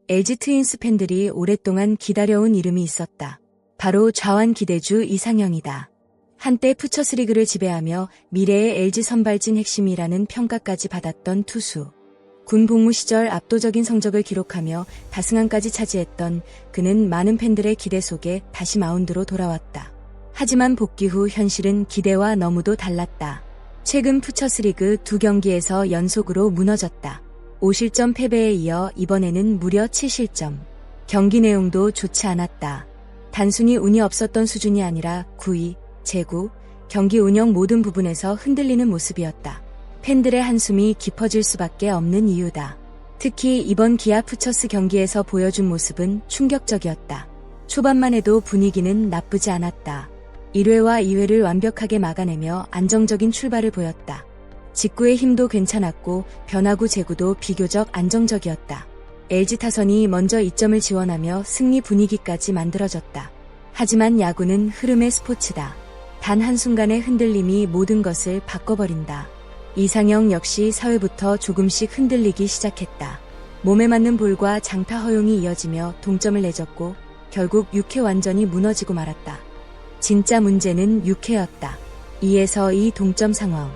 LG 트윈스 팬들이 오랫동안 기다려온 이름이 있었다. 바로 좌완 기대주 이상형이다. 한때 푸처스리그를 지배하며 미래의 LG 선발진 핵심이라는 평가까지 받았던 투수. 군 복무 시절 압도적인 성적을 기록하며 다승안까지 차지했던 그는 많은 팬들의 기대 속에 다시 마운드로 돌아왔다. 하지만 복귀 후 현실은 기대와 너무도 달랐다. 최근 푸처스리그 2경기에서 연속으로 무너졌다. 5실점 패배에 이어 이번에는 무려 7실점. 경기 내용도 좋지 않았다. 단순히 운이 없었던 수준이 아니라 구위, 제구, 경기 운영 모든 부분에서 흔들리는 모습이었다. 팬들의 한숨이 깊어질 수밖에 없는 이유다. 특히 이번 기아 푸처스 경기에서 보여준 모습은 충격적이었다. 초반만 해도 분위기는 나쁘지 않았다. 1회와 2회를 완벽하게 막아내며 안정적인 출발을 보였다. 직구의 힘도 괜찮았고 변화구 제구도 비교적 안정적이었다. LG 타선이 먼저 2점을 지원하며 승리 분위기까지 만들어졌다. 하지만 야구는 흐름의 스포츠다. 단 한순간의 흔들림이 모든 것을 바꿔버린다. 이상형 역시 4회부터 조금씩 흔들리기 시작했다. 몸에 맞는 볼과 장타 허용이 이어지며 동점을 내줬고 결국 6회 완전히 무너지고 말았다. 진짜 문제는 6회였다. 2에서 2 동점 상황.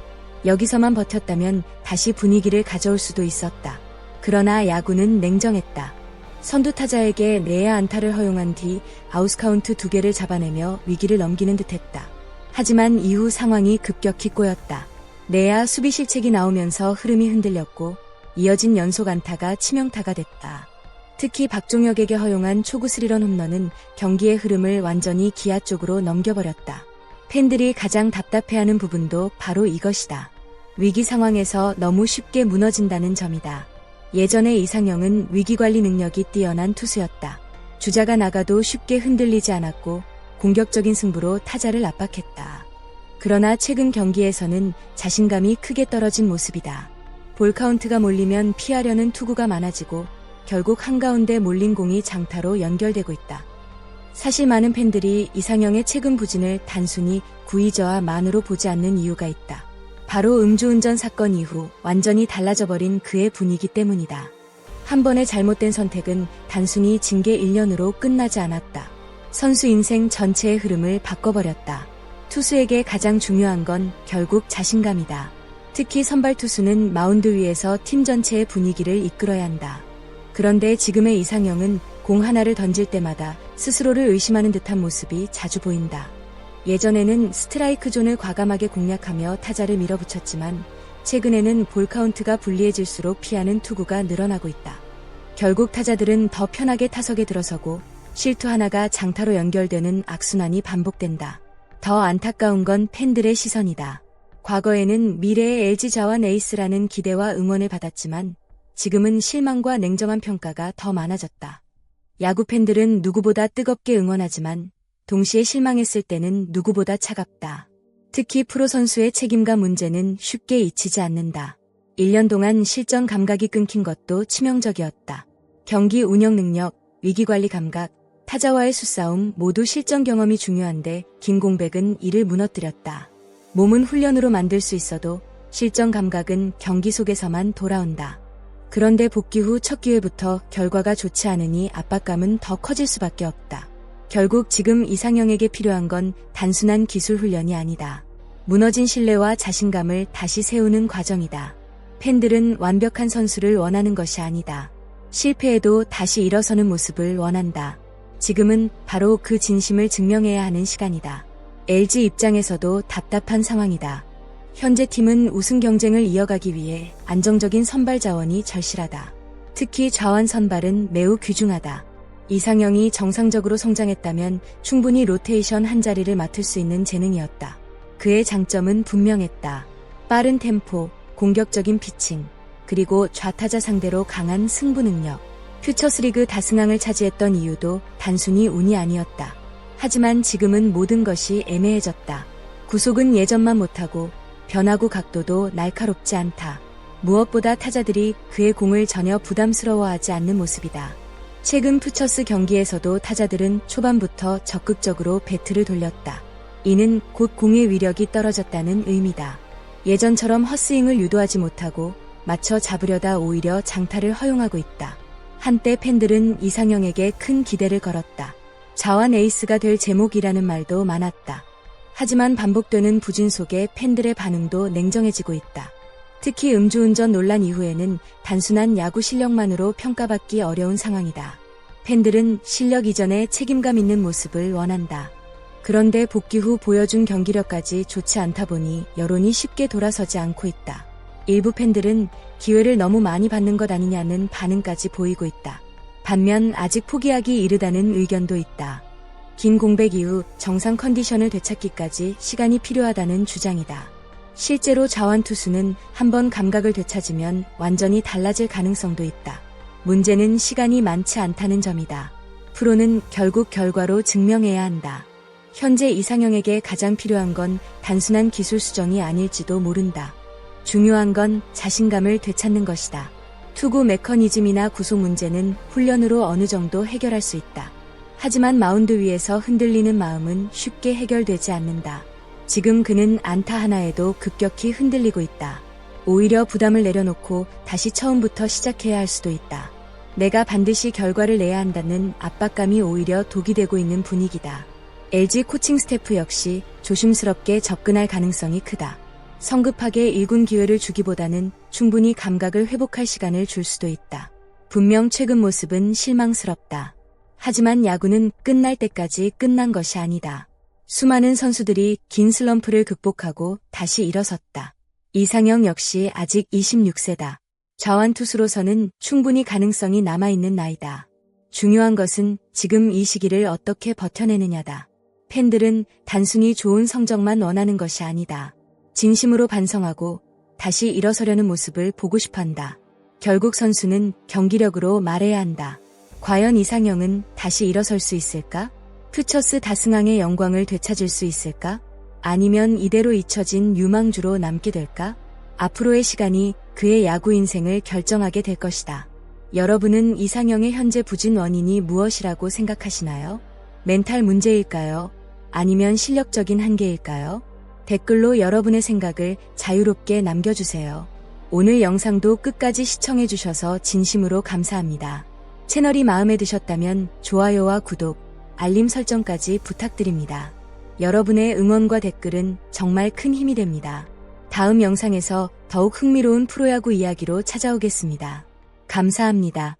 여기서만 버텼다면 다시 분위기를 가져올 수도 있었다. 그러나 야구는 냉정했다. 선두 타자에게 내야 안타를 허용한 뒤 아웃 카운트 2개를 잡아내며 위기를 넘기는 듯했다. 하지만 이후 상황이 급격히 꼬였다. 내야 수비 실책이 나오면서 흐름이 흔들렸고 이어진 연속 안타가 치명타가 됐다. 특히 박종혁에게 허용한 초구 스리런 홈런은 경기의 흐름을 완전히 기아 쪽으로 넘겨버렸다. 팬들이 가장 답답해하는 부분도 바로 이것이다. 위기 상황에서 너무 쉽게 무너진다는 점이다. 예전의 이상형은 위기관리 능력이 뛰어난 투수였다. 주자가 나가도 쉽게 흔들리지 않았고 공격적인 승부로 타자를 압박했다. 그러나 최근 경기에서는 자신감이 크게 떨어진 모습이다. 볼 카운트가 몰리면 피하려는 투구가 많아지고 결국 한가운데 몰린 공이 장타로 연결되고 있다. 사실 많은 팬들이 이상형의 최근 부진을 단순히 구위저하만으로 보지 않는 이유가 있다. 바로 음주운전 사건 이후 완전히 달라져버린 그의 분위기 때문이다. 한 번의 잘못된 선택은 단순히 징계 1년으로 끝나지 않았다. 선수 인생 전체의 흐름을 바꿔버렸다. 투수에게 가장 중요한 건 결국 자신감이다. 특히 선발 투수는 마운드 위에서 팀 전체의 분위기를 이끌어야 한다. 그런데 지금의 이상형은 공 하나를 던질 때마다 스스로를 의심하는 듯한 모습이 자주 보인다. 예전에는 스트라이크 존을 과감하게 공략하며 타자를 밀어붙였지만 최근에는 볼 카운트가 불리해질수록 피하는 투구가 늘어나고 있다. 결국 타자들은 더 편하게 타석에 들어서고 실투 하나가 장타로 연결되는 악순환이 반복된다. 더 안타까운 건 팬들의 시선이다. 과거에는 미래의 LG 좌완 에이스라는 기대와 응원을 받았지만 지금은 실망과 냉정한 평가가 더 많아졌다. 야구 팬들은 누구보다 뜨겁게 응원하지만 동시에 실망했을 때는 누구보다 차갑다. 특히 프로 선수의 책임감 문제는 쉽게 잊히지 않는다. 1년 동안 실전 감각이 끊긴 것도 치명적이었다. 경기 운영 능력, 위기관리 감각, 타자와의 수싸움 모두 실전 경험이 중요한데 김공백은 이를 무너뜨렸다. 몸은 훈련으로 만들 수 있어도 실전 감각은 경기 속에서만 돌아온다. 그런데 복귀 후 첫 기회부터 결과가 좋지 않으니 압박감은 더 커질 수밖에 없다. 결국 지금 이상형에게 필요한 건 단순한 기술 훈련이 아니다. 무너진 신뢰와 자신감을 다시 세우는 과정이다. 팬들은 완벽한 선수를 원하는 것이 아니다. 실패해도 다시 일어서는 모습을 원한다. 지금은 바로 그 진심을 증명해야 하는 시간이다. LG 입장에서도 답답한 상황이다. 현재 팀은 우승 경쟁을 이어가기 위해 안정적인 선발 자원이 절실하다. 특히 좌완 선발은 매우 귀중하다. 이상형이 정상적으로 성장했다면 충분히 로테이션 한 자리를 맡을 수 있는 재능이었다. 그의 장점은 분명했다. 빠른 템포, 공격적인 피칭, 그리고 좌타자 상대로 강한 승부 능력. 퓨처스리그 다승왕을 차지했던 이유도 단순히 운이 아니었다. 하지만 지금은 모든 것이 애매해졌다. 구속은 예전만 못하고 변화구 각도도 날카롭지 않다. 무엇보다 타자들이 그의 공을 전혀 부담스러워하지 않는 모습이다. 최근 푸처스 경기에서도 타자들은 초반부터 적극적으로 배트를 돌렸다. 이는 곧 공의 위력이 떨어졌다는 의미다. 예전처럼 헛스윙을 유도하지 못하고 맞춰 잡으려다 오히려 장타를 허용하고 있다. 한때 팬들은 이상형에게 큰 기대를 걸었다. 자완 에이스가 될 제목이라는 말도 많았다. 하지만 반복되는 부진 속에 팬들의 반응도 냉정해지고 있다. 특히 음주운전 논란 이후에는 단순한 야구 실력만으로 평가받기 어려운 상황이다. 팬들은 실력 이전의 책임감 있는 모습을 원한다. 그런데 복귀 후 보여준 경기력까지 좋지 않다 보니 여론이 쉽게 돌아서지 않고 있다. 일부 팬들은 기회를 너무 많이 받는 것 아니냐는 반응까지 보이고 있다. 반면 아직 포기하기 이르다는 의견도 있다. 긴 공백 이후 정상 컨디션을 되찾기까지 시간이 필요하다는 주장이다. 실제로 자완 투수는 한번 감각을 되찾으면 완전히 달라질 가능성도 있다. 문제는 시간이 많지 않다는 점이다. 프로는 결국 결과로 증명해야 한다. 현재 이상형에게 가장 필요한 건 단순한 기술 수정이 아닐지도 모른다. 중요한 건 자신감을 되찾는 것이다. 투구 메커니즘이나 구속 문제는 훈련으로 어느 정도 해결할 수 있다. 하지만 마운드 위에서 흔들리는 마음은 쉽게 해결되지 않는다. 지금 그는 안타 하나에도 급격히 흔들리고 있다. 오히려 부담을 내려놓고 다시 처음부터 시작해야 할 수도 있다. 내가 반드시 결과를 내야 한다는 압박감이 오히려 독이 되고 있는 분위기다. LG 코칭 스태프 역시 조심스럽게 접근할 가능성이 크다. 성급하게 1군 기회를 주기보다는 충분히 감각을 회복할 시간을 줄 수도 있다. 분명 최근 모습은 실망스럽다. 하지만 야구는 끝날 때까지 끝난 것이 아니다. 수많은 선수들이 긴 슬럼프를 극복하고 다시 일어섰다. 이상형 역시 아직 26세다. 좌완 투수로서는 충분히 가능성이 남아있는 나이다. 중요한 것은 지금 이 시기를 어떻게 버텨내느냐다. 팬들은 단순히 좋은 성적만 원하는 것이 아니다. 진심으로 반성하고 다시 일어서려는 모습을 보고 싶어한다. 결국 선수는 경기력으로 말해야 한다. 과연 이상형은 다시 일어설 수 있을까? 퓨처스 다승왕의 영광을 되찾을 수 있을까? 아니면 이대로 잊혀진 유망주로 남게 될까? 앞으로의 시간이 그의 야구 인생을 결정하게 될 것이다. 여러분은 이상형의 현재 부진 원인이 무엇이라고 생각하시나요? 멘탈 문제일까요? 아니면 실력적인 한계일까요? 댓글로 여러분의 생각을 자유롭게 남겨주세요. 오늘 영상도 끝까지 시청해주셔서 진심으로 감사합니다. 채널이 마음에 드셨다면 좋아요와 구독, 알림 설정까지 부탁드립니다. 여러분의 응원과 댓글은 정말 큰 힘이 됩니다. 다음 영상에서 더욱 흥미로운 프로야구 이야기로 찾아오겠습니다. 감사합니다.